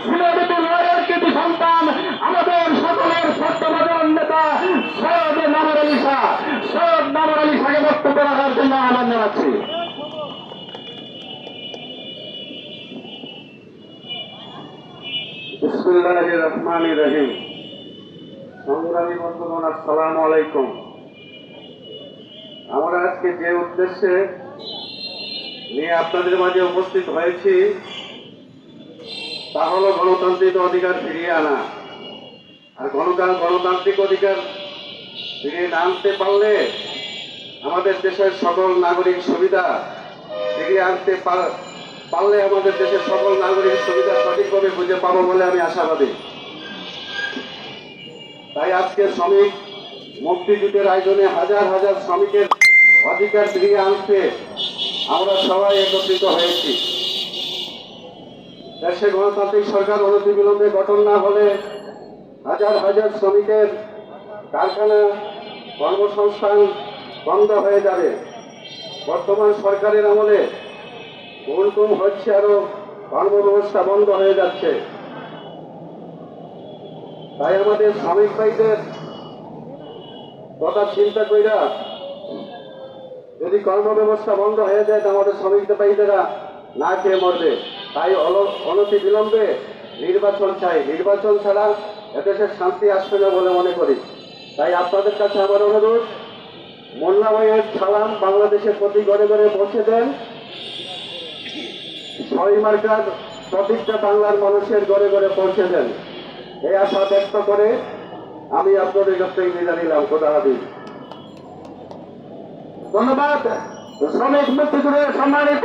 সিলেটের লয়ের কৃতি সন্তান আমাদের সকলের সত্যবাজার নেতা সৈয়দ নামর আলী শাহ। সৈয়দ নামর আলী শাহকে বক্তব্য রাখার জন্য আহ্বান জানাচ্ছি। বিসমিল্লাহির রহমানির রহিম। সংগ্রামী বন্ধুগণ, আসসালামু আলাইকুম। আমরা আজকে যে উদ্দেশ্যে নিয়ে আপনাদের মাঝে উপস্থিত হয়েছি তা হলো গণতান্ত্রিক অধিকার ফিরিয়ে আনা। আর গণতান্ত্রিক অধিকার ফিরিয়ে না আনতে পারলে আমাদের দেশের সকল নাগরিক সুবিধা ফিরিয়ে আনতে পারলে আমাদের দেশের সকল নাগরিক সুবিধা সঠিকভাবে খুঁজে পাবো বলে আমি আশাবাদী। তাই আজকে শ্রমিক মুক্তিযুদ্ধের আয়োজনে হাজার হাজার শ্রমিকের অধিকার ফিরিয়ে আনতে আমরা সবাই একত্রিত হয়েছি। দেশে গণতান্ত্রিক সরকার অনতিবিলম্বে গঠন না হলে হাজার হাজার শ্রমিকের কারখানা কর্মসংস্থান বন্ধ হয়ে যাবে। বর্তমান সরকারের আমলে গুম হচ্ছে, আরো কর্মব্যবস্থা বন্ধ হয়ে যাচ্ছে। তাই আমাদের শ্রমিক ভাইদের কথা চিন্তা কইরা যদি কর্মব্যবস্থা বন্ধ হয়ে যায় আমাদের শ্রমিক ভাইদেরা না খেয়ে মরবে। তাই অনতি বিলম্বে নির্বাচন চাই। নির্বাচন ছাড়া এদেশের শান্তি আসবে না বলে মনে করি। তাই আপনাদের কাছে আমার অনুরোধ, মোল্লা ভাইয়ের সালাম বাংলাদেশের প্রতি ঘরে ঘরে পৌঁছে দেন। ছয় মার্কার প্রতিটা বাংলার মানুষের ঘরে ঘরে পৌঁছে দেন। এই আশা ব্যক্ত করে আমি আপনাদের কাছ থেকে বিদায় নিলাম। খোদা হাফেজ। ধন্যবাদ। শ্রমিক মুক্তিযুদ্ধের সম্মানিত